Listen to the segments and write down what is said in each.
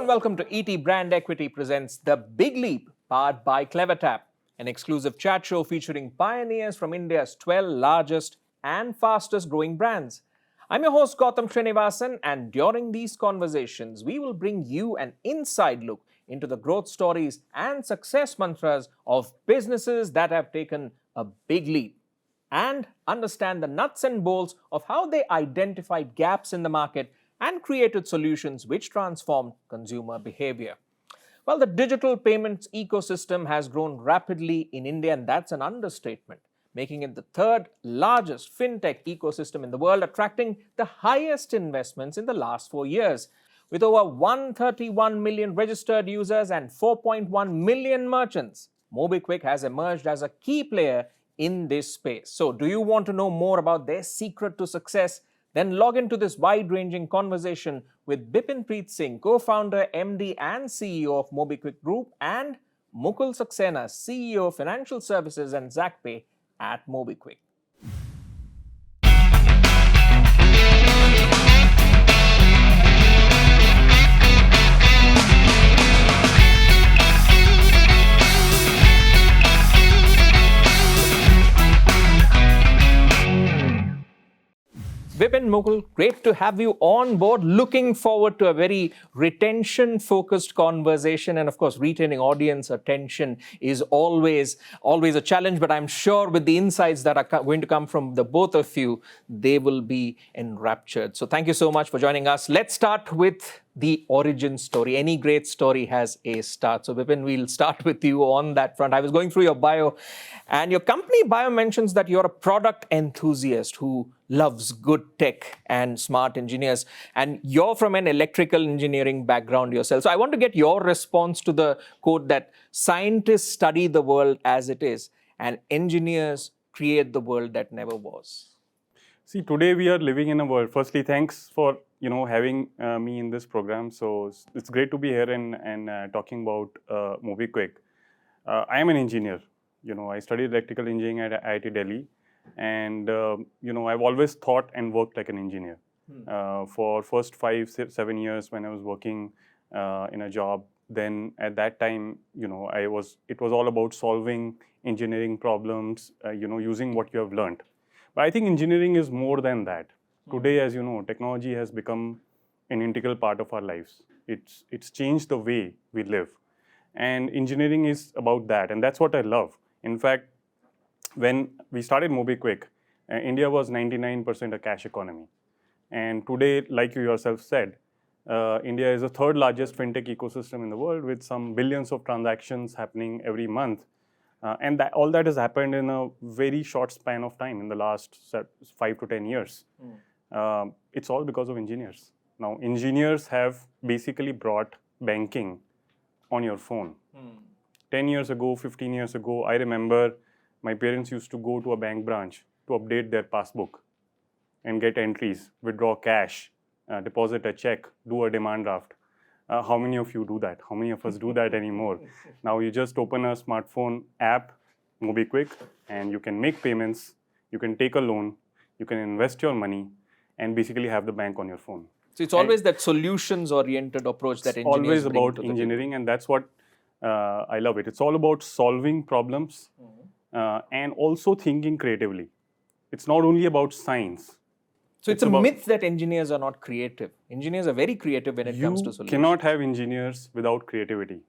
and welcome to ET Brand Equity presents The Big Leap, powered by CleverTap, an exclusive chat show featuring pioneers from India's 12 largest and fastest growing brands. I'm your host Gautam Srinivasan, and during these conversations, we will bring you an inside look into the growth stories and success mantras of businesses that have taken a big leap, and understand the nuts and bolts of how they identified gaps in the market and created solutions which transformed consumer behavior. Well, the digital payments ecosystem has grown rapidly in India, and that's an understatement, making it the third largest fintech ecosystem in the world, attracting the highest investments in the last 4 years. With over 131 million registered users and 4.1 million merchants, Mobikwik has emerged as a key player in this space. So, do you want to know more about their secret to success? Then log into this wide-ranging conversation with Bipin Preet Singh, co-founder, MD and CEO of Mobikwik Group, and Mukul Saxena, CEO of Financial Services and ZachPay at Mobikwik. Bipin, Mukul, great to have you on board. Looking forward to a very retention-focused conversation. And of course, retaining audience attention is always a challenge. But I'm sure with the insights that are going to come from the both of you, they will be enraptured. So thank you so much for joining us. Let's start with the origin story. Any great story has a start. So Bipin, we'll start with you on that front. I was going through your bio, and your company bio mentions that you're a product enthusiast who loves good tech and smart engineers. And you're from an electrical engineering background yourself. So I want to get your response to the quote that scientists study the world as it is and engineers create the world that never was. See, today we are living in a world. Firstly, thanks for having me in this program. So it's great to be here and talking about Mobikwik. I am an engineer. I studied electrical engineering at IIT Delhi, and I've always thought and worked like an engineer. For first 5-7 years when I was working in a job, then at that time, it was all about solving engineering problems, using what you have learned. But I think engineering is more than that. Today, as you know, technology has become an integral part of our lives. It's changed the way we live. And engineering is about that. And that's what I love. In fact, when we started Mobikwik, India was 99% a cash economy. And today, like you yourself said, India is the third largest fintech ecosystem in the world with some billions of transactions happening every month. And all that has happened in a very short span of time in the last 5 to 10 years. It's all because of engineers. Now, engineers have basically brought banking on your phone. 10 years ago, 15 years ago, I remember my parents used to go to a bank branch to update their passbook and get entries, withdraw cash, deposit a check, do a demand draft. How many of you do that? How many of us do that anymore? Now you just open a smartphone app, Mobikwik, and you can make payments, you can take a loan, you can invest your money, and basically have the bank on your phone. So it's always that solutions-oriented approach that engineers bring to the table. Always about engineering, and that's what I love it. It's all about solving problems and also thinking creatively. It's not only about science. So it's a myth that engineers are not creative. Engineers are very creative when it comes to solutions. You cannot have engineers without creativity.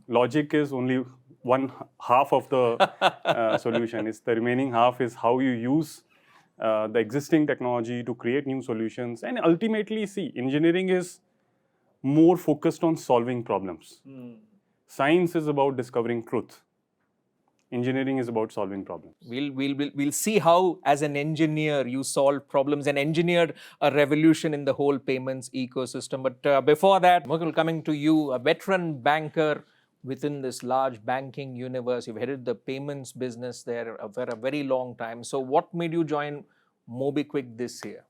Logic is only one half of the solution. It's the remaining half is how you use the existing technology to create new solutions. And ultimately, see, engineering is more focused on solving problems. Science is about discovering truth. Engineering is about solving problems. We'll see how, as an engineer, you solve problems and engineered a revolution in the whole payments ecosystem. But before that, Mukul, coming to you, a veteran banker within this large banking universe. You've headed the payments business there for a very long time. So what made you join Mobikwik this year?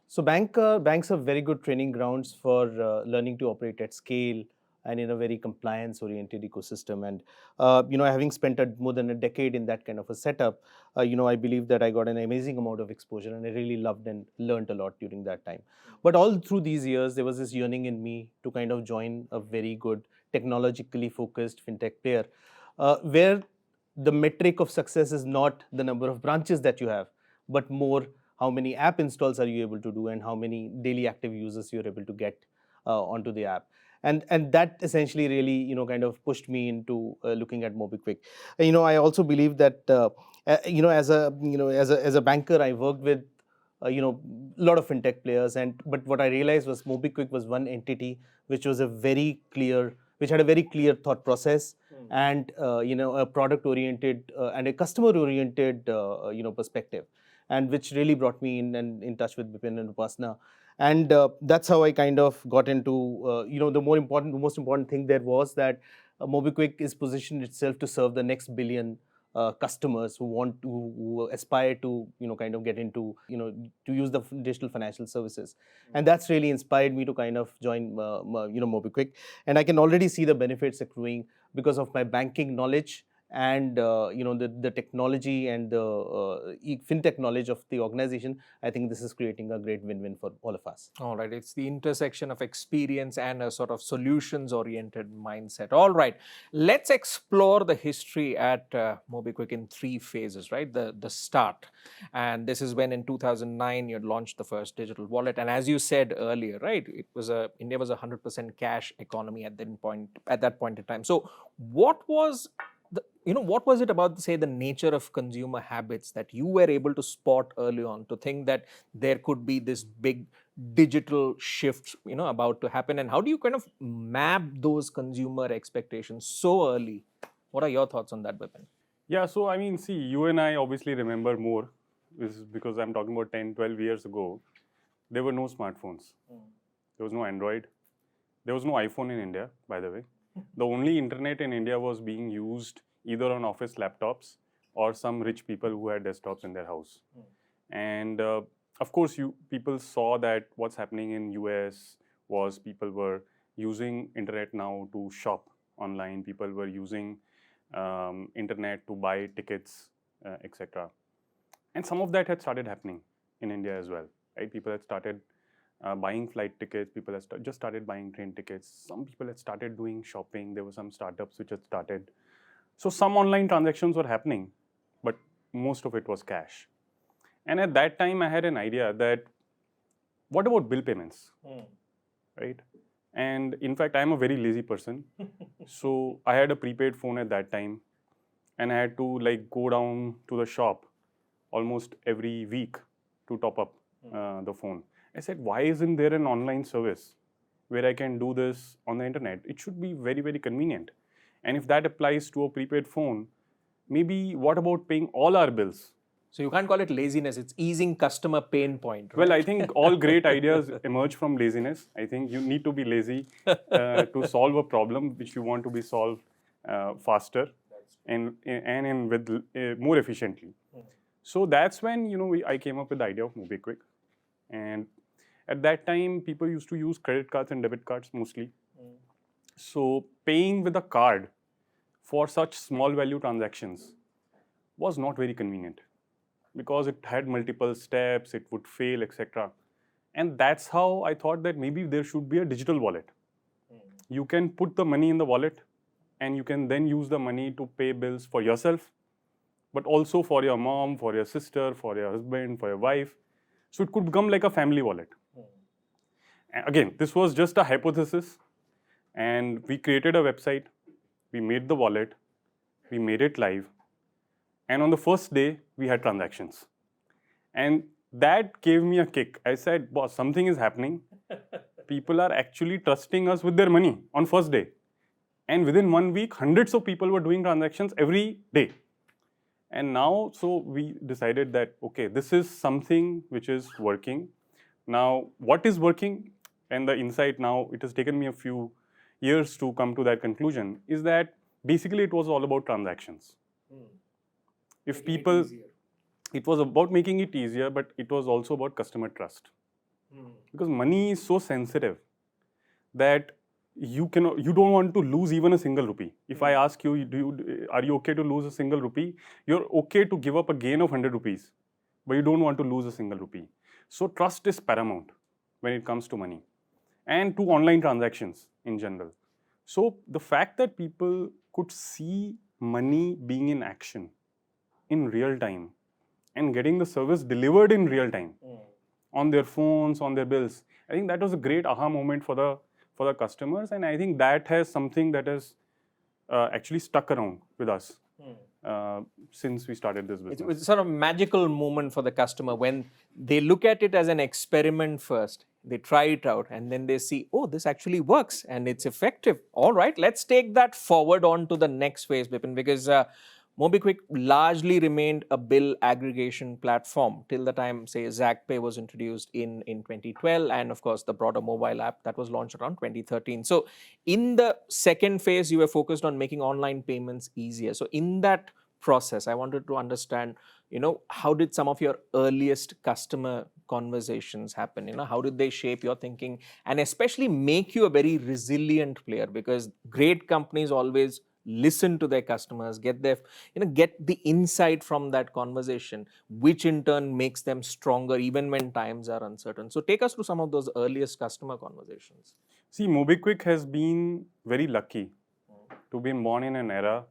So banks are very good training grounds for learning to operate at scale and in a very compliance-oriented ecosystem. And having spent more than a decade in that kind of a setup, I believe that I got an amazing amount of exposure, and I really loved and learned a lot during that time. But all through these years, there was this yearning in me to kind of join a very good technologically focused fintech player, where the metric of success is not the number of branches that you have, but more how many app installs are you able to do and how many daily active users you're able to get onto the app. And that essentially really kind of pushed me into looking at Mobikwik. I also believe that as a banker, I worked with a lot of fintech players, but what I realized was Mobikwik was one entity which was which had a very clear thought process, and a product oriented and a customer oriented perspective, and which really brought me in and in touch with Bipin and Upasna. And that's how I kind of got into the most important thing there was that Mobikwik is positioned itself to serve the next billion customers who aspire to kind of get into to use the digital financial services. And that's really inspired me to kind of join Mobikwik, and I can already see the benefits accruing because of my banking knowledge and the technology and the fintech knowledge of the organization. I think this is creating a great win-win for all of us. All right, it's the intersection of experience and a sort of solutions-oriented mindset. All right, let's explore the history at Mobikwik in 3 phases, right? The start, and this is when in 2009 you had launched the first digital wallet, and as you said earlier, right, India was a 100% cash economy at that point in time. So, what was what was it about, say, the nature of consumer habits that you were able to spot early on to think that there could be this big digital shift, about to happen? And how do you kind of map those consumer expectations so early? What are your thoughts on that, Bipin? Yeah, so I mean, see, you and I obviously remember more. This is because I'm talking about 10, 12 years ago. There were no smartphones. There was no Android. There was no iPhone in India, by the way. The only internet in India was being used either on office laptops or some rich people who had desktops in their house. And of course, people saw that what's happening in US was people were using internet now to shop online. People were using internet to buy tickets, etc. And some of that had started happening in India as well, right? People had started buying flight tickets. People had just started buying train tickets. Some people had started doing shopping. There were some startups which had started. So some online transactions were happening, but most of it was cash. And at that time, I had an idea that what about bill payments, right? And in fact, I'm a very lazy person. So I had a prepaid phone at that time, and I had to go down to the shop almost every week to top up the phone. I said, why isn't there an online service where I can do this on the internet? It should be very, very convenient. And if that applies to a prepaid phone, maybe what about paying all our bills? So you can't call it laziness, it's easing customer pain point, right? Well, I think all great ideas emerge from laziness. I think you need to be lazy to solve a problem which you want to be solved faster and more efficiently. So that's when I came up with the idea of Mobikwik. And at that time, people used to use credit cards and debit cards mostly. So paying with a card for such small value transactions was not very convenient because it had multiple steps, it would fail, etc. And that's how I thought that maybe there should be a digital wallet. You can put the money in the wallet and you can then use the money to pay bills for yourself, but also for your mom, for your sister, for your husband, for your wife. So it could become like a family wallet. And again, this was just a hypothesis. And we created a website, we made the wallet, we made it live. And on the first day, we had transactions. And that gave me a kick. I said, boss, something is happening. People are actually trusting us with their money on first day. And within 1 week, hundreds of people were doing transactions every day. And now, so we decided that, okay, this is something which is working. Now, what is working? And the insight now, it has taken me a few years to come to that conclusion, is that basically it was all about transactions. If people, it was about making it easier, but it was also about customer trust. Because money is so sensitive that you don't want to lose even a single rupee. If I ask you, are you okay to lose a single rupee? You're okay to give up a gain of 100 rupees, but you don't want to lose a single rupee. So trust is paramount when it comes to money and to online transactions in general. So the fact that people could see money being in action in real time and getting the service delivered in real time on their phones, on their bills, I think that was a great aha moment for the customers, and I think that has something that has actually stuck around with us since we started this business. It's sort of a magical moment for the customer when they look at it as an experiment first. They try it out and then they see, oh, this actually works and it's effective. All right, let's take that forward on to the next phase, Bipin, because Mobikwik largely remained a bill aggregation platform till the time, say, ZagPay was introduced in 2012, and of course the broader mobile app that was launched around 2013. So in the second phase, you were focused on making online payments easier. So in that process, I wanted to understand, how did some of your earliest customer conversations happen? How did they shape your thinking and especially make you a very resilient player? Because great companies always listen to their customers, get the insight from that conversation, which in turn makes them stronger even when times are uncertain. So take us through some of those earliest customer conversations. See, Mobikwik has been very lucky to be born in an era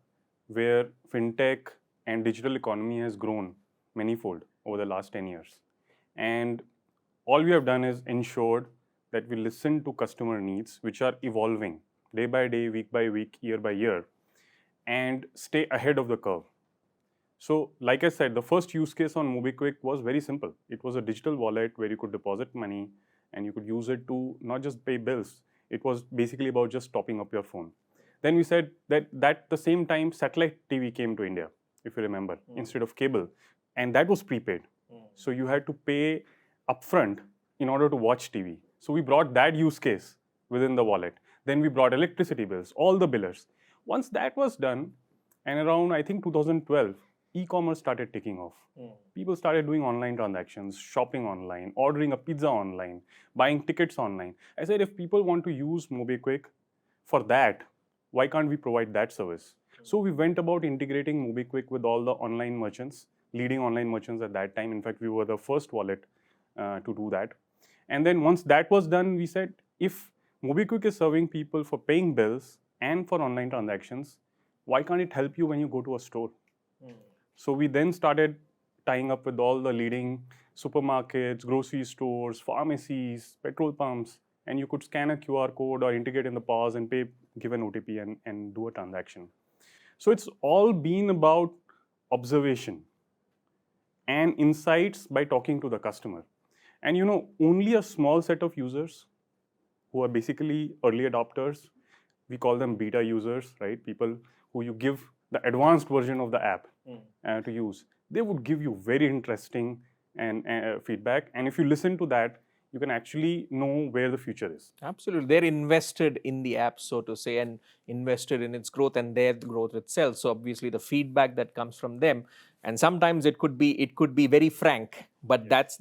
where fintech and digital economy has grown manifold over the last 10 years. And all we have done is ensured that we listen to customer needs, which are evolving day by day, week by week, year by year, and stay ahead of the curve. So, like I said, the first use case on Mobikwik was very simple. It was a digital wallet where you could deposit money and you could use it to not just pay bills. It was basically about just topping up your phone. Then we said that at the same time, satellite TV came to India, if you remember, instead of cable. And that was prepaid. So you had to pay upfront in order to watch TV. So we brought that use case within the wallet. Then we brought electricity bills, all the billers. Once that was done, and around, I think, 2012, e-commerce started taking off. People started doing online transactions, shopping online, ordering a pizza online, buying tickets online. I said, if people want to use Mobikwik for that, why can't we provide that service? So we went about integrating Mobikwik with all the online merchants, leading online merchants at that time. In fact, we were the first wallet to do that. And then once that was done, we said, if Mobikwik is serving people for paying bills and for online transactions, why can't it help you when you go to a store? So we then started tying up with all the leading supermarkets, grocery stores, pharmacies, petrol pumps, and you could scan a QR code or integrate in the POS and give an OTP and do a transaction. So it's all been about observation and insights by talking to the customer. And only a small set of users who are basically early adopters, we call them beta users, right? People who you give the advanced version of the app to use. They would give you very interesting and feedback. And if you listen to that, you can actually know where the future is. Absolutely. They're invested in the app, so to say, and invested in its growth and their growth itself. So obviously the feedback that comes from them, and sometimes it could be very frank, but that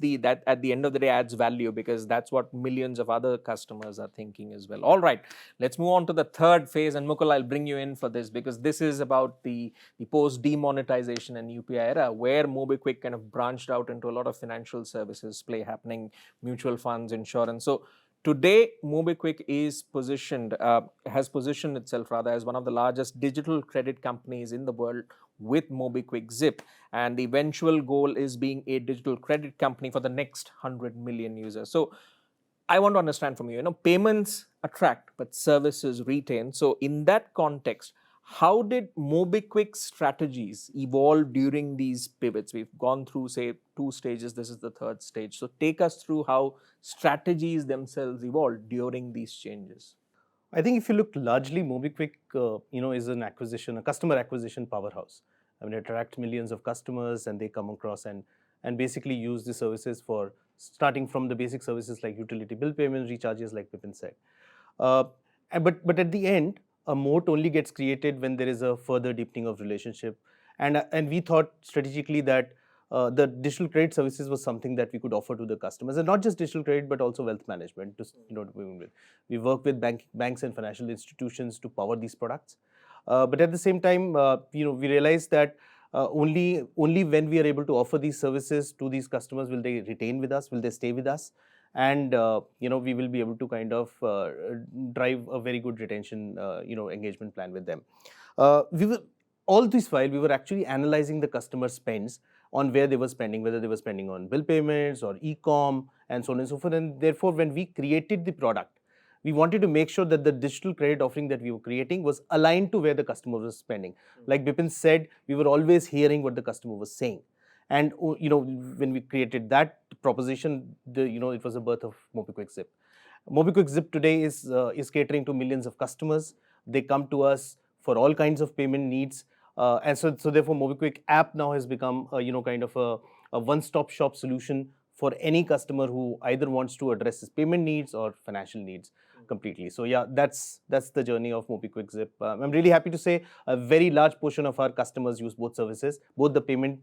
at the end of the day adds value, because that's what millions of other customers are thinking as well. All right, let's move on to the third phase, and Mukul, I'll bring you in for this, because this is about the post demonetization and UPI era, where Mobikwik kind of branched out into a lot of financial services play happening, mutual funds, insurance. So today, Mobikwik has positioned itself rather as one of the largest digital credit companies in the world with Mobikwik Zip, and the eventual goal is being a digital credit company for the next 100 million users. So I want to understand from you, payments attract, but services retain. So in that context, how did Mobikwik's strategies evolve during these pivots? We've gone through, say, 2 stages. This is the third stage. So take us through how strategies themselves evolved during these changes. I think if you look largely, Mobikwik, is a customer acquisition powerhouse. I mean, it attracts millions of customers, and they come across and basically use the services for starting from the basic services like utility bill payments, recharges, like Bipin said. But at the end, a moat only gets created when there is a further deepening of relationship. And we thought strategically that the digital credit services was something that we could offer to the customers, and not just digital credit, but also wealth management. To begin with, we work with banks and financial institutions to power these products. But at the same time, we realized that only when we are able to offer these services to these customers will they retain with us, will they stay with us, and we will be able to kind of drive a very good retention engagement plan with them. We were all this while we were actually analyzing the customer spends on where they were spending, whether they were spending on bill payments or e-com and so on and so forth. And therefore, when we created the product, we wanted to make sure that the digital credit offering that we were creating was aligned to where the customer was spending. Like Bipin said, we were always hearing what the customer was saying. And when we created that proposition, it was the birth of Mobikwik Zip. Mobikwik Zip today is catering to millions of customers. They come to us for all kinds of payment needs. And so therefore, Mobikwik app now has become kind of a one-stop shop solution for any customer who either wants to address his payment needs or financial needs completely. So yeah, that's the journey of Mobikwik Zip. I'm really happy to say a very large portion of our customers use both services, both the payment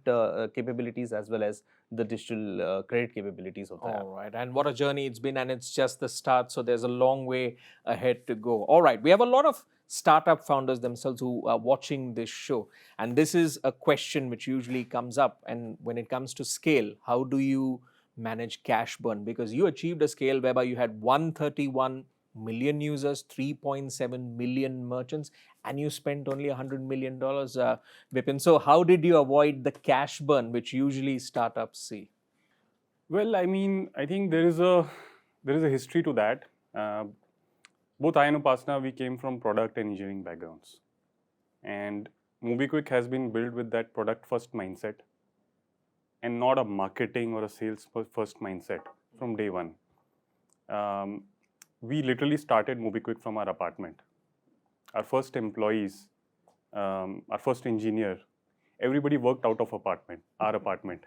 capabilities as well as the digital credit capabilities of the app. All right, and what a journey it's been, and it's just the start, so there's a long way ahead to go. All right, we have a lot of startup founders themselves who are watching this show, and this is a question which usually comes up, and when it comes to scale, how do you manage cash burn? Because you achieved a scale whereby you had 131 million users, 3.7 million merchants, and you spent only $100 million, Bipin. So how did you avoid the cash burn which usually startups see? Well, I mean, I think there is a history to that. Both I and Upasna, we came from product and engineering backgrounds, and Mobikwik has been built with that product first mindset, and not a marketing or a sales first mindset from day one. We literally started Mobikwik from our apartment. Our first employees, our first engineer, everybody worked out of our apartment.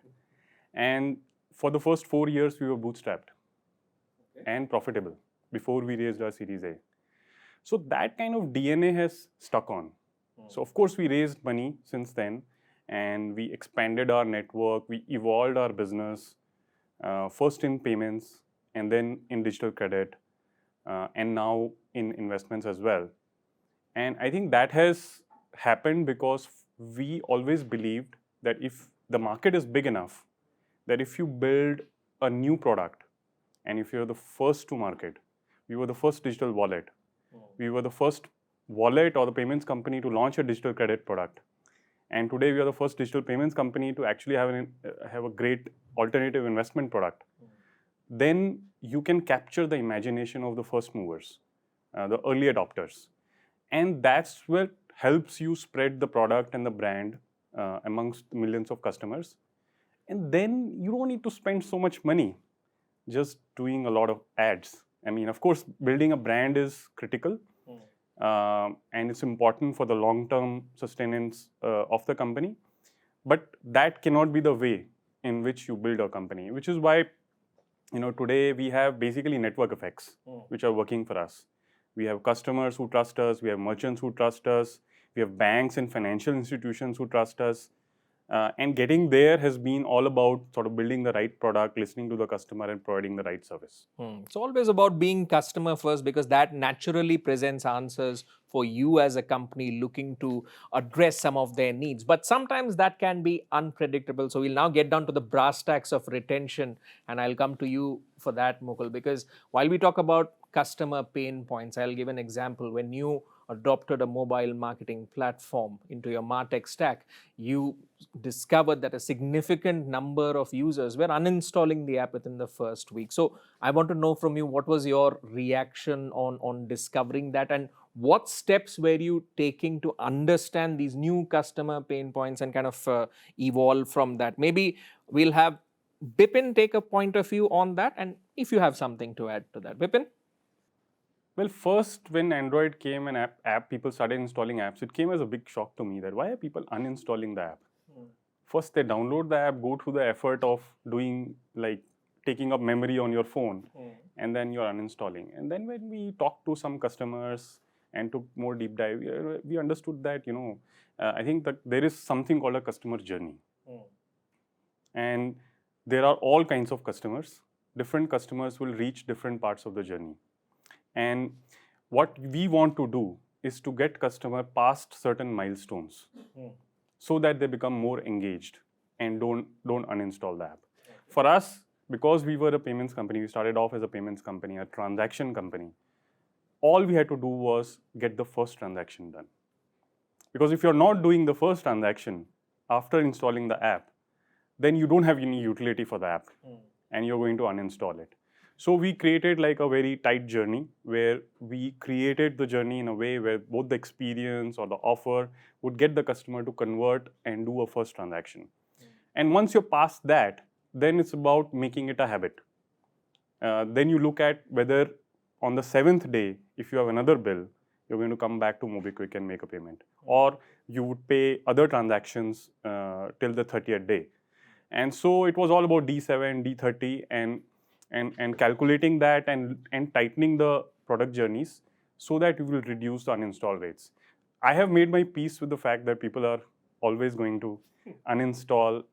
And for the first 4 years, we were bootstrapped and profitable before we raised our Series A. So that kind of DNA has stuck on. So of course, we raised money since then, and we expanded our network, we evolved our business, first in payments, and then in digital credit, and now in investments as well. And I think that has happened because we always believed that if the market is big enough, that if you build a new product, and if you're the first to market, we were the first digital wallet. We were the first wallet or the payments company to launch a digital credit product. And today we are the first digital payments company to actually have a great alternative investment product. Then you can capture the imagination of the first movers, the early adopters. And that's what helps you spread the product and the brand amongst millions of customers. And then you don't need to spend so much money just doing a lot of ads. I mean, of course, building a brand is critical, and it's important for the long-term sustenance of the company. But that cannot be the way in which you build a company, which is why today we have basically network effects which are working for us. We have customers who trust us, we have merchants who trust us, we have banks and financial institutions who trust us. And getting there has been all about sort of building the right product, listening to the customer, and providing the right service. It's always about being customer first, because that naturally presents answers for you as a company looking to address some of their needs. But sometimes that can be unpredictable. So we'll now get down to the brass tacks of retention, and I'll come to you for that, Mukul, because while we talk about customer pain points, I'll give an example. When you adopted a mobile marketing platform into your MarTech stack, you discovered that a significant number of users were uninstalling the app within the first week. So I want to know from you, what was your reaction on discovering that, and what steps were you taking to understand these new customer pain points and kind of evolve from that? Maybe we'll have Bipin take a point of view on that, and if you have something to add to that. Bipin? Well, first, when Android came and people started installing apps, it came as a big shock to me that why are people uninstalling the app? First, they download the app, go through the effort of doing taking up memory on your phone, and then you're uninstalling. And then when we talked to some customers and took more deep dive, we understood that I think that there is something called a customer journey. And there are all kinds of customers. Different customers will reach different parts of the journey. And what we want to do is to get customer past certain milestones so that they become more engaged and don't uninstall the app. For us, because we were a payments company, we started off as a payments company, a transaction company. All we had to do was get the first transaction done. Because if you're not doing the first transaction after installing the app, then you don't have any utility for the app and you're going to uninstall it. So we created like a very tight journey where we created the journey in a way where both the experience or the offer would get the customer to convert and do a first transaction. And once you're past that, then it's about making it a habit. Then you look at whether on the 7th day, if you have another bill, you're going to come back to Mobikwik and make a payment. Or you would pay other transactions till the 30th day. And so it was all about D7, D30 and calculating that and tightening the product journeys so that you will reduce the uninstall rates. I have made my peace with the fact that people are always going to uninstall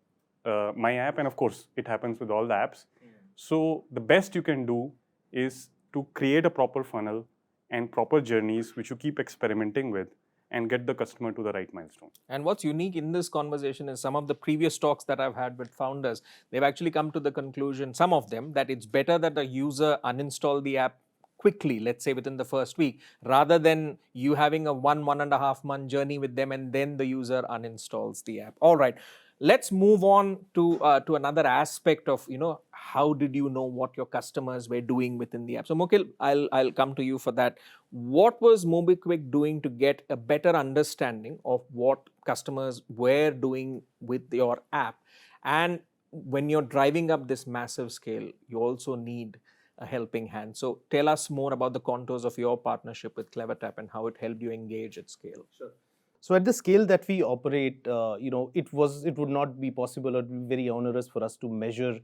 my app, and of course it happens with all the apps. So the best you can do is to create a proper funnel and proper journeys which you keep experimenting with and get the customer to the right milestone. And what's unique in this conversation is some of the previous talks that I've had with founders, they've actually come to the conclusion, some of them, that it's better that a user uninstall the app quickly, let's say within the first week, rather than you having a 1.5 month journey with them and then the user uninstalls the app. All right. Let's move on to another aspect of, how did you know what your customers were doing within the app? So Mukul, I'll come to you for that. What was Mobikwik doing to get a better understanding of what customers were doing with your app? And when you're driving up this massive scale, you also need a helping hand. So tell us more about the contours of your partnership with CleverTap and how it helped you engage at scale. Sure. So at the scale that we operate, it would not be possible or very onerous for us to measure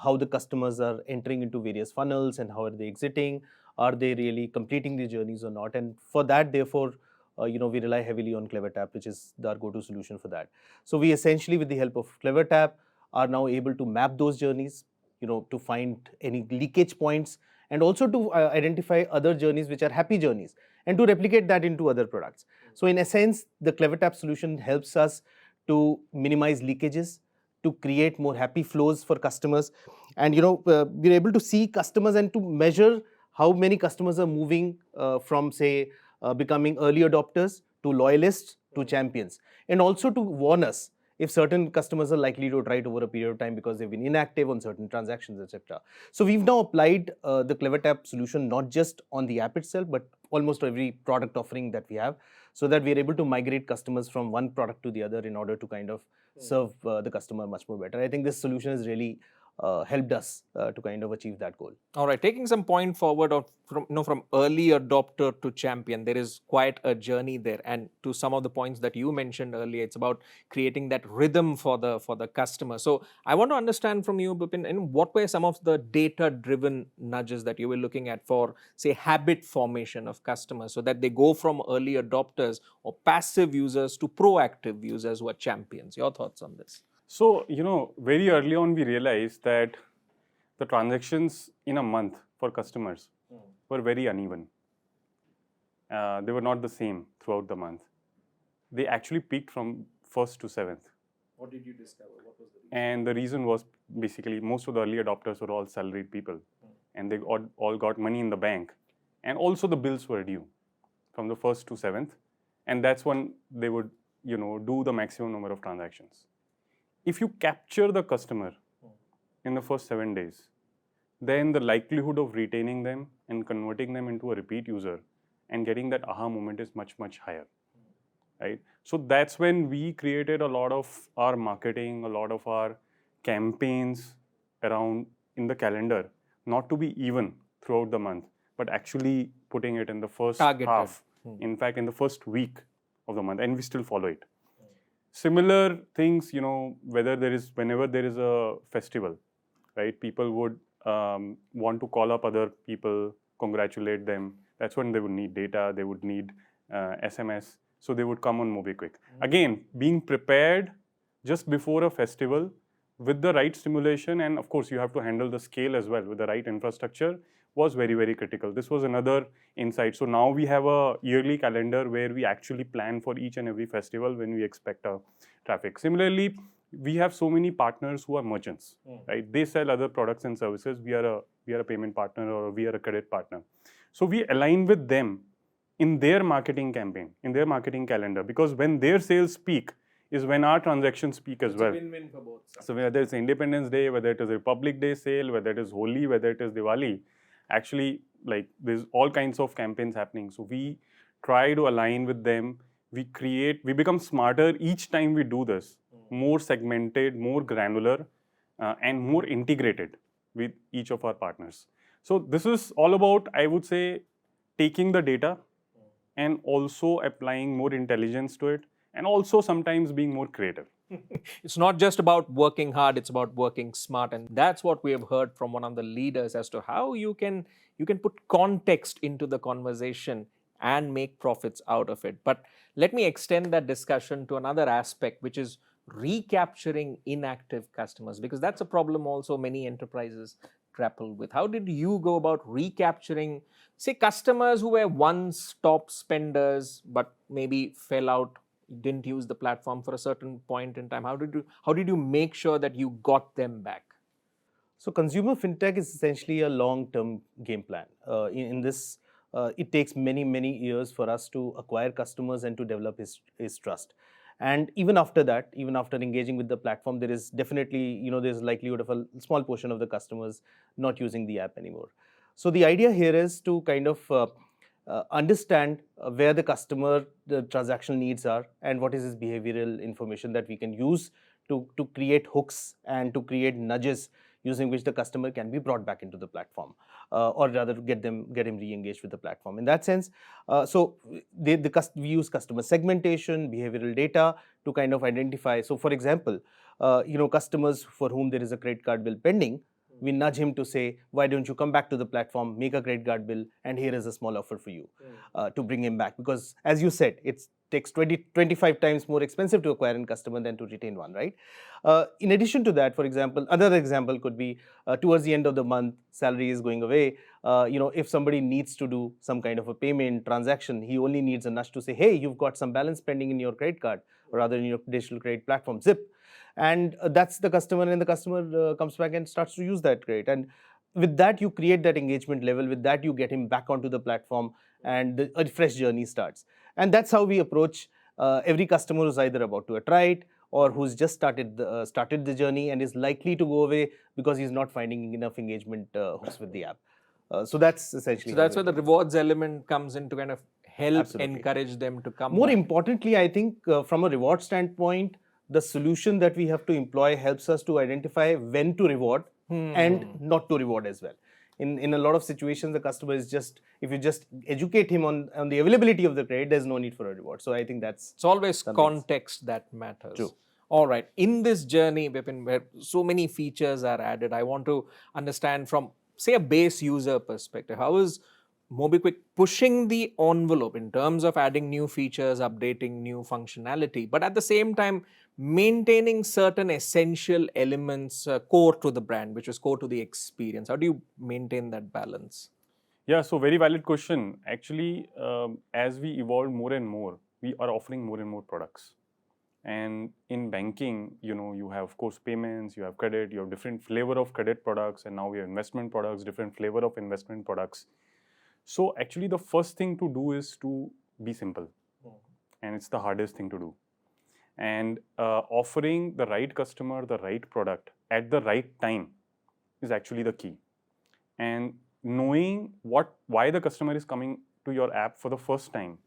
how the customers are entering into various funnels and how are they exiting, are they really completing the journeys or not. And for that, therefore, we rely heavily on CleverTap, which is our go-to solution for that. So we essentially, with the help of CleverTap, are now able to map those journeys, to find any leakage points and also to identify other journeys which are happy journeys and to replicate that into other products. So in essence, the CleverTap solution helps us to minimize leakages, to create more happy flows for customers. And we're able to see customers and to measure how many customers are moving from, say, becoming early adopters to loyalists to champions, and also to warn us if certain customers are likely to try it over a period of time because they've been inactive on certain transactions, etc. So we've now applied the CleverTap solution not just on the app itself, but almost every product offering that we have, so that we're able to migrate customers from one product to the other in order to kind of serve the customer much more better. I think this solution has really helped us to kind of achieve that goal. All right, taking some point forward from early adopter to champion, there is quite a journey there. And to some of the points that you mentioned earlier, it's about creating that rhythm for the customer. So I want to understand from you, Bipin, and what were some of the data-driven nudges that you were looking at for, say, habit formation of customers, so that they go from early adopters or passive users to proactive users who are champions? Your thoughts on this? So, very early on, we realized that the transactions in a month for customers were very uneven. They were not the same throughout the month. They actually peaked from 1st to 7th. What did you discover? What was the reason? And the reason was basically most of the early adopters were all salaried people and they all got money in the bank. And also the bills were due from the 1st to 7th. And that's when they would, do the maximum number of transactions. If you capture the customer in the first 7 days, then the likelihood of retaining them and converting them into a repeat user and getting that aha moment is much, much higher, right? So that's when we created a lot of our marketing, a lot of our campaigns around in the calendar, not to be even throughout the month, but actually putting it in the first half, in fact, in the first week of the month, and we still follow it. Similar things, whenever there is a festival, right? People would want to call up other people, congratulate them. That's when they would need data, they would need SMS. So they would come on Mobikwik. Again, being prepared just before a festival with the right stimulation, and of course you have to handle the scale as well with the right infrastructure, was very, very critical. This was another insight. So now we have a yearly calendar where we actually plan for each and every festival when we expect a traffic. Similarly, we have so many partners who are merchants, right? They sell other products and services. We are a payment partner, or we are a credit partner. So we align with them in their marketing campaign, in their marketing calendar, because when their sales peak is when our transactions peak as well. It's a win-win for both sides. So whether it's Independence Day, whether it is Republic Day sale, whether it is Holi, whether it is Diwali, actually, like, there's all kinds of campaigns happening. So we try to align with them. We become smarter each time we do this, more segmented, more granular, and more integrated with each of our partners. So this is all about, I would say, taking the data and also applying more intelligence to it, and also sometimes being more creative. It's not just about working hard, it's about working smart. And that's what we have heard from one of the leaders as to how you can put context into the conversation and make profits out of it. But let me extend that discussion to another aspect, which is recapturing inactive customers, because that's a problem also many enterprises grapple with. How did you go about recapturing, say, customers who were once top spenders but maybe fell out, didn't use the platform for a certain point in time? How did you make sure that you got them back? So consumer fintech is essentially a long-term game plan. In this, it takes many years for us to acquire customers and to develop his trust. And even after that, even after engaging with the platform, there is definitely, there's likelihood of a small portion of the customers not using the app anymore. So the idea here is to kind of understand where the customer, the transactional needs are, and what is his behavioral information that we can use to create hooks and to create nudges using which the customer can be brought back into the platform, or rather get him re-engaged with the platform. In that sense, so we use customer segmentation, behavioral data to kind of identify. So for example, customers for whom there is a credit card bill pending, we nudge him to say, why don't you come back to the platform, make a credit card bill, and here is a small offer for you, to bring him back. Because as you said, it takes 25 times more expensive to acquire a customer than to retain one, right? In addition to that, for example, another example could be towards the end of the month, salary is going away. If somebody needs to do some kind of a payment transaction, he only needs a nudge to say, hey, you've got some balance pending in your credit card, or rather in your digital credit platform, Zip. And that's the customer, and the customer comes back and starts to use that credit. And with that, you create that engagement level. With that, you get him back onto the platform, and a fresh journey starts. And that's how we approach every customer who's either about to try it or who's just started the journey and is likely to go away because he's not finding enough engagement hooks with the app. So that's essentially. So that's where the rewards element comes in to kind of help Absolutely. Encourage them to come More back. importantly, I think from a reward standpoint, the solution that we have to employ helps us to identify when to reward and not to reward as well. In a lot of situations, the customer is just, if you just educate him on the availability of the credit, there's no need for a reward. So I think it's always context that matters. True. All right. In this journey, Bipin, where so many features are added, I want to understand from, say, a base user perspective, how is Mobikwik pushing the envelope in terms of adding new features, updating new functionality, but at the same time maintaining certain essential elements core to the brand, which is core to the experience? How do you maintain that balance? Yeah, so very valid question. Actually, as we evolve more and more, we are offering more and more products. And in banking, you have, of course, payments, you have credit, you have different flavor of credit products, and now we have investment products, different flavor of investment products. So actually, the first thing to do is to be simple. And it's the hardest thing to do. And offering the right customer the right product at the right time is actually the key. And knowing why the customer is coming to your app for the first time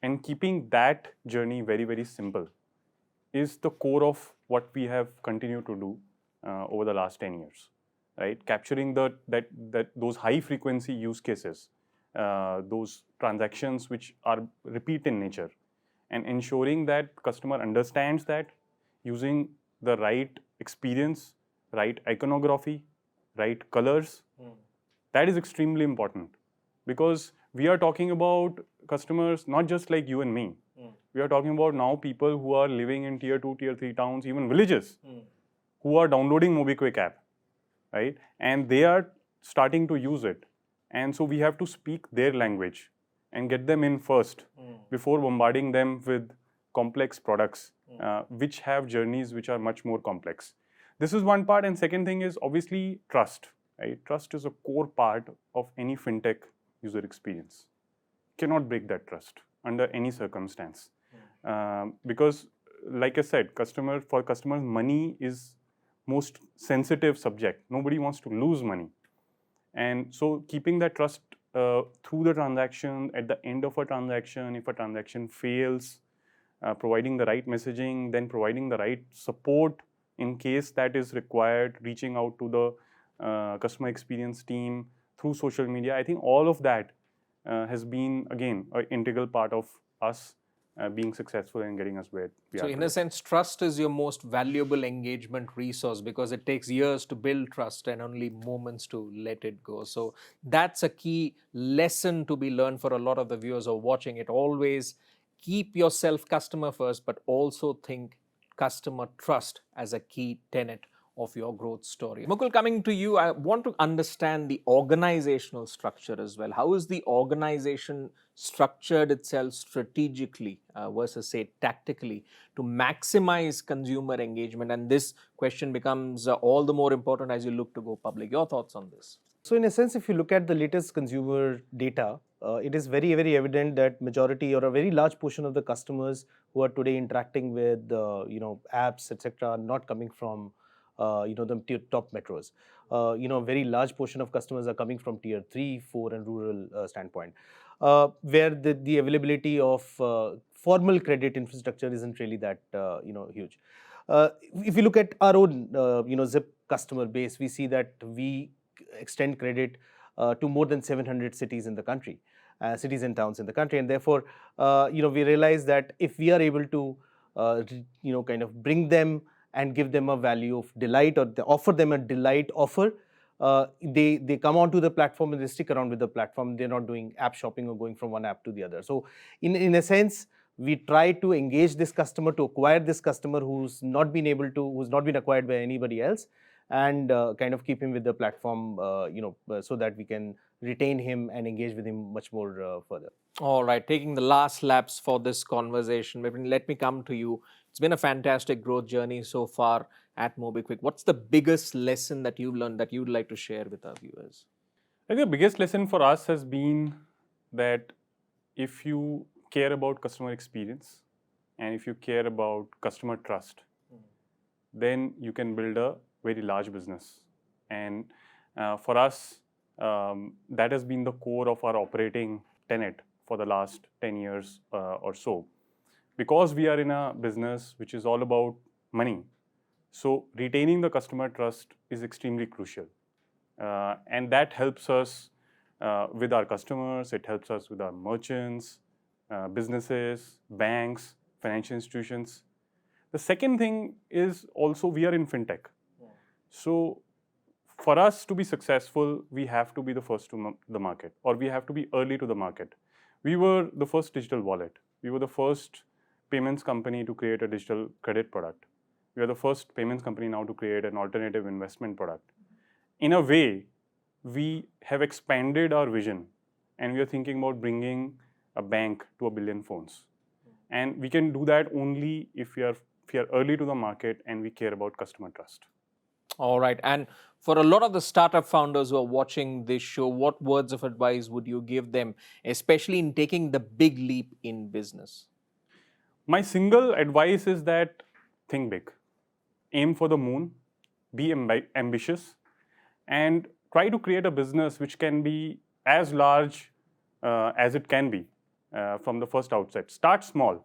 and keeping that journey very, very simple is the core of what we have continued to do over the last 10 years, right? Capturing those high frequency use cases, those transactions which are repeat in nature, and ensuring that customer understands that, using the right experience, right iconography, right colors. That is extremely important, because we are talking about customers not just like you and me. We are talking about now people who are living in tier 2, tier 3 towns, even villages. who are downloading Mobikwik app, right? And they are starting to use it. And so we have to speak their language and get them in first before bombarding them with complex products, which have journeys which are much more complex. This is one part. And second thing is obviously trust, right? Trust is a core part of any fintech user experience. Cannot break that trust under any circumstance. Because like I said, for customers, money is most sensitive subject. Nobody wants to lose money. And so keeping that trust through the transaction, at the end of a transaction, if a transaction fails, providing the right messaging, then providing the right support in case that is required, reaching out to the customer experience team through social media. I think all of that has been, again, an integral part of us being successful and getting us where we are. So in a sense, trust is your most valuable engagement resource because it takes years to build trust and only moments to let it go. So that's a key lesson to be learned for a lot of the viewers who are watching it. Always keep yourself customer first, but also think customer trust as a key tenet of your growth story. Mukul, coming to you, I want to understand the organizational structure as well. How is the organization structured itself strategically versus, say, tactically to maximize consumer engagement? And this question becomes all the more important as you look to go public. Your thoughts on this? So in a sense, if you look at the latest consumer data, it is very, very evident that majority or a very large portion of the customers who are today interacting with apps, etc., are not coming from the top metros. A very large portion of customers are coming from tier 3, 4 and rural standpoint, where the availability of formal credit infrastructure isn't really that huge. If you look at our own Zip customer base, we see that we extend credit to more than 700 cities in the country, cities and towns in the country, and therefore we realize that if we are able to kind of bring them and give them a value of delight, or offer them a delight offer, they come onto the platform and they stick around with the platform. They're not doing app shopping or going from one app to the other. So in a sense, we try to engage this customer, to acquire this customer who's not been acquired by anybody else, and kind of keep him with the platform, so that we can retain him and engage with him much more further. All right, taking the last laps for this conversation, Bipin, let me come to you. It's been a fantastic growth journey so far at Mobikwik. What's the biggest lesson that you've learned that you'd like to share with our viewers? I think the biggest lesson for us has been that if you care about customer experience and if you care about customer trust, then you can build a very large business. And for us, that has been the core of our operating tenet for the last 10 years or so. Because we are in a business which is all about money, so retaining the customer trust is extremely crucial. And that helps us with our customers, it helps us with our merchants, businesses, banks, financial institutions. The second thing is also we are in fintech. So for us to be successful, we have to be the first to the market, or we have to be early to the market. We were the first digital wallet. We were the first payments company to create a digital credit product. We are the first payments company now to create an alternative investment product. In a way, we have expanded our vision and we are thinking about bringing a bank to 1 billion phones. And we can do that only if we are early to the market and we care about customer trust. All right. And for a lot of the startup founders who are watching this show, what words of advice would you give them, especially in taking the big leap in business? My single advice is that think big, aim for the moon, be ambitious, and try to create a business which can be as large as it can be from the first outset. Start small,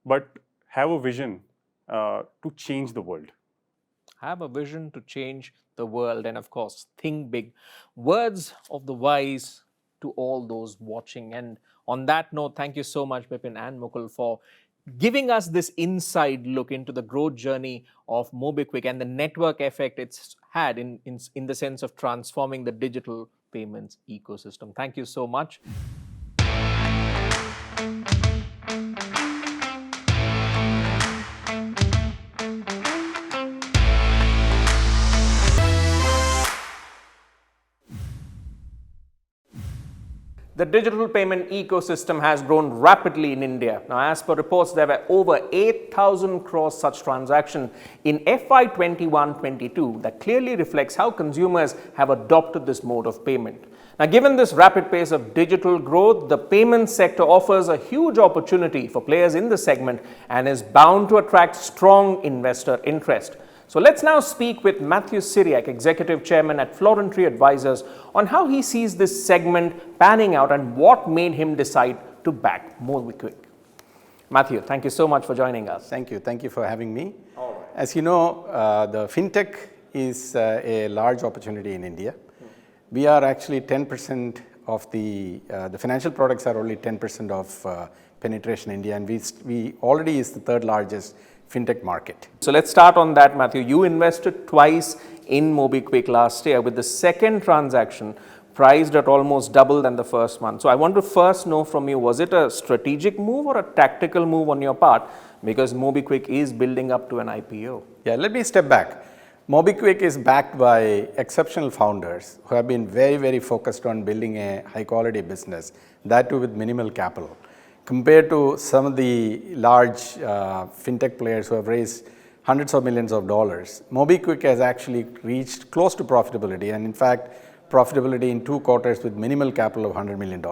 but have a vision to change the world. Have a vision to change the world, and of course, think big. Words of the wise to all those watching. And on that note, thank you so much, Bipin and Mukul, for giving us this inside look into the growth journey of Mobikwik and the network effect it's had in the sense of transforming the digital payments ecosystem. Thank you so much. The digital payment ecosystem has grown rapidly in India. Now, as per reports, there were over 8,000 crores such transactions in FY 21-22 that clearly reflects how consumers have adopted this mode of payment. Now, given this rapid pace of digital growth, the payment sector offers a huge opportunity for players in the segment and is bound to attract strong investor interest. So let's now speak with Mathew Cyriac, Executive Chairman at Florentry Advisors, on how he sees this segment panning out and what made him decide to back Mobikwik. Matthew, thank you so much for joining us. Thank you. Thank you for having me. As you know, the fintech is a large opportunity in India. We are actually 10% of the financial products are only 10% of penetration in India, and we already is the third largest fintech market. So let's start on that, Matthew. You invested twice in Mobikwik last year, with the second transaction priced at almost double than the first one. So I want to first know from you, was it a strategic move or a tactical move on your part? Because Mobikwik is building up to an IPO. Yeah, let me step back. Mobikwik is backed by exceptional founders who have been very, very focused on building a high quality business, that too with minimal capital. Compared to some of the large fintech players who have raised hundreds of millions of dollars, Mobikwik has actually reached close to profitability, and in fact, profitability in 2 quarters with minimal capital of $100 million.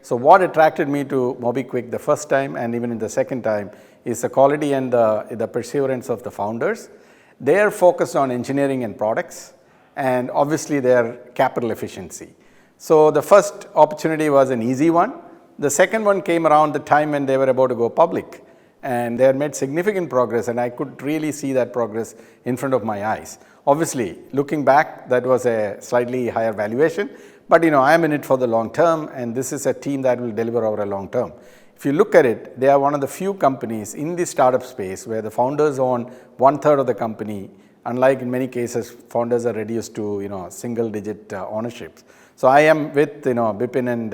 So what attracted me to Mobikwik the first time and even in the second time is the quality and the perseverance of the founders. They are focused on engineering and products, and obviously their capital efficiency. So the first opportunity was an easy one. The second one came around the time when they were about to go public, and they had made significant progress, and I could really see that progress in front of my eyes. Obviously, looking back, that was a slightly higher valuation, but I am in it for the long term, and this is a team that will deliver over a long term. If you look at it, they are one of the few companies in the startup space where the founders own 1/3 of the company. Unlike in many cases, founders are reduced to single-digit ownerships. So I am with Bipin and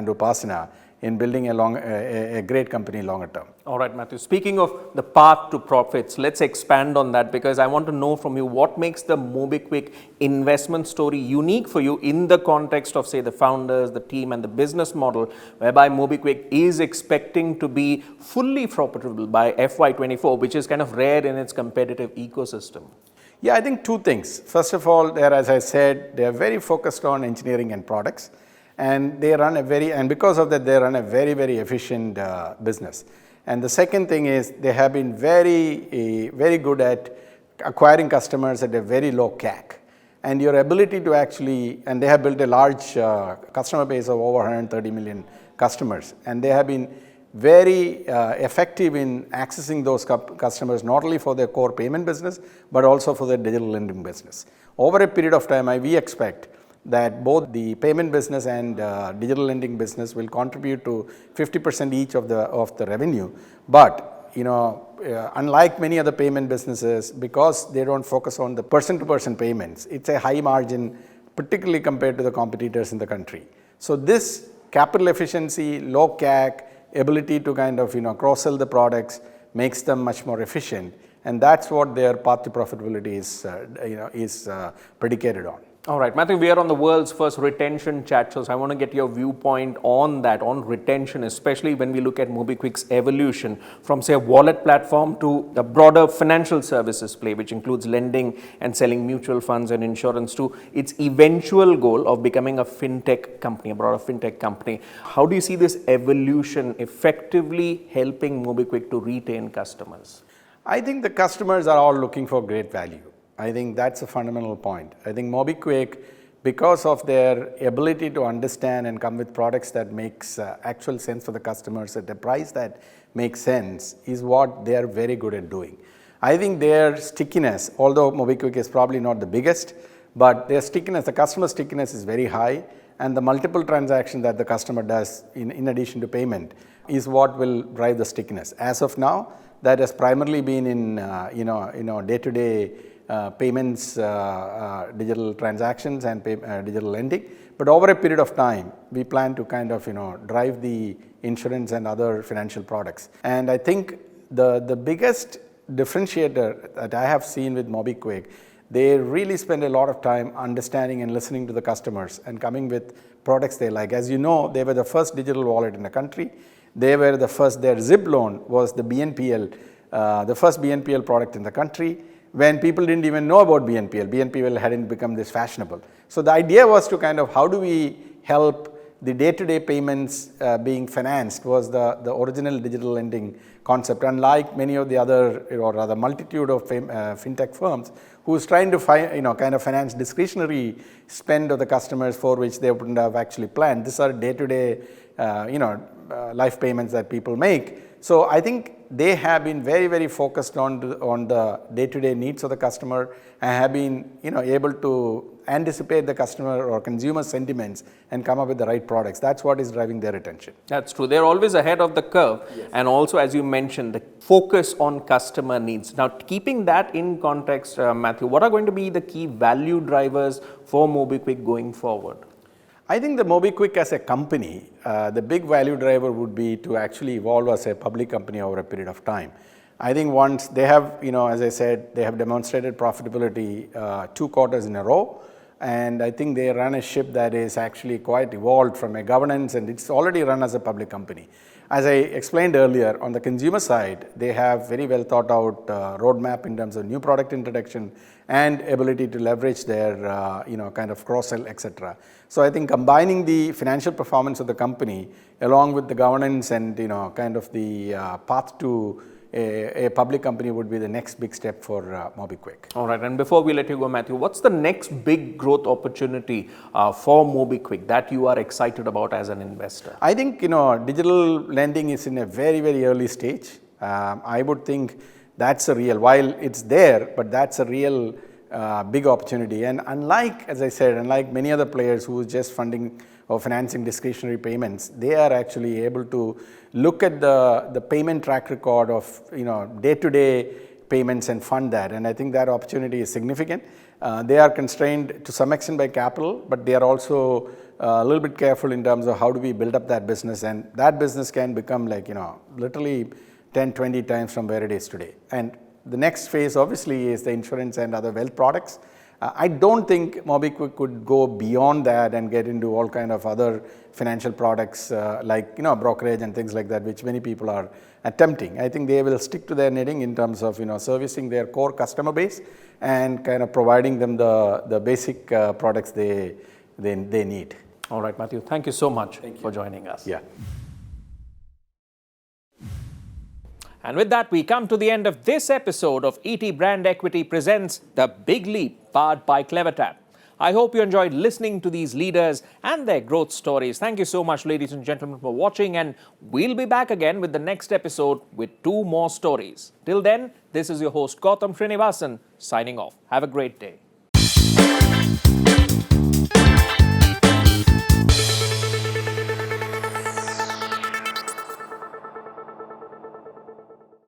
Upasana in building a great company longer term. All right, Matthew. Speaking of the path to profits, let's expand on that, because I want to know from you what makes the Mobikwik investment story unique for you in the context of, say, the founders, the team, and the business model, whereby Mobikwik is expecting to be fully profitable by FY24, which is kind of rare in its competitive ecosystem. Yeah, I think 2 things. First of all, as I said, they are very focused on engineering and products, and because of that, they run a very, very efficient business. And the second thing is they have been very good at acquiring customers at a very low CAC. And your ability to and they have built a large customer base of over 130 million customers, and they have been very effective in accessing those customers, not only for their core payment business, but also for their digital lending business. Over a period of time, we expect that both the payment business and digital lending business will contribute to 50% each of the revenue. But unlike many other payment businesses, because they don't focus on the person-to-person payments, it's a high margin, particularly compared to the competitors in the country. So this capital efficiency, low CAC, ability to cross-sell the products makes them much more efficient, and that's what their path to profitability is predicated on. All right, Matthew, we are on the world's first retention chat show, so I want to get your viewpoint on that, on retention, especially when we look at Mobikwik's evolution from, say, a wallet platform to a broader financial services play, which includes lending and selling mutual funds and insurance, to its eventual goal of becoming a fintech company, a broader fintech company. How do you see this evolution effectively helping Mobikwik to retain customers? I think the customers are all looking for great value. I think that's a fundamental point. I think Mobikwik, because of their ability to understand and come with products that makes actual sense for the customers at a price that makes sense, is what they are very good at doing. I think their stickiness, although Mobikwik is probably not the biggest, but their stickiness, the customer stickiness is very high, and the multiple transactions that the customer does in addition to payment is what will drive the stickiness. As of now, that has primarily been in day-to-day payments, digital transactions, and digital lending. But over a period of time, we plan to drive the insurance and other financial products. And I think the biggest differentiator that I have seen with Mobikwik, They really spend a lot of time understanding and listening to the customers and coming with products they like. As you know, they were the first digital wallet in the country. They were the first, their Zip loan was the BNPL, the first BNPL product in the country when people didn't even know about BNPL. BNPL hadn't become this fashionable. So the idea was to kind of how do we help the day-to-day payments being financed was the original digital lending concept. Unlike many of the other, or rather multitude of fintech firms who's trying to kind of finance discretionary spend of the customers for which they wouldn't have actually planned. These are day-to-day, life payments that people make. So I think they have been very, very focused on the day-to-day needs of the customer and have been, able to anticipate the customer or consumer sentiments and come up with the right products. That's what is driving their attention. That's true. They're always ahead of the curve. Yes. And also, as you mentioned, the focus on customer needs. Now, keeping that in context, Mathew, what are going to be the key value drivers for Mobikwik going forward? I think the Mobikwik as a company, the big value driver would be to actually evolve as a public company over a period of time. I think once they have, as I said, they have demonstrated profitability 2 quarters in a row. And I think they run a ship that is actually quite evolved from a governance, and it's already run as a public company. As I explained earlier, on the consumer side, they have very well thought out roadmap in terms of new product introduction and ability to leverage their, kind of cross-sell, etc. So I think combining the financial performance of the company along with the governance and, kind of the path to a public company would be the next big step for Mobikwik. All right, and before we let you go, Mathew, what's the next big growth opportunity for Mobikwik that you are excited about as an investor? I think, digital lending is in a very, very early stage. I would think that's a real, while it's there, but that's a real big opportunity. And unlike, as I said, unlike many other players who are just funding or financing discretionary payments, they are actually able to look at the payment track record of day-to-day payments and fund that. And I think that opportunity is significant. They are constrained to some extent by capital, but they are also a little bit careful in terms of how do we build up that business. And that business can become like, literally 10, 20 times from where it is today. And the next phase obviously is the insurance and other wealth products. I don't think Mobikwik could go beyond that and get into all kind of other financial products like brokerage and things like that, which many people are attempting. I think they will stick to their knitting in terms of servicing their core customer base and kind of providing them the basic products they need. All right, Mathew, thank you so much for joining us. Yeah. And with that, we come to the end of this episode of ET Brand Equity Presents The Big Leap, powered by CleverTap. I hope you enjoyed listening to these leaders and their growth stories. Thank you so much, ladies and gentlemen, for watching, and we'll be back again with the next episode with 2 more stories. Till then, this is your host, Gautam Srinivasan, signing off. Have a great day.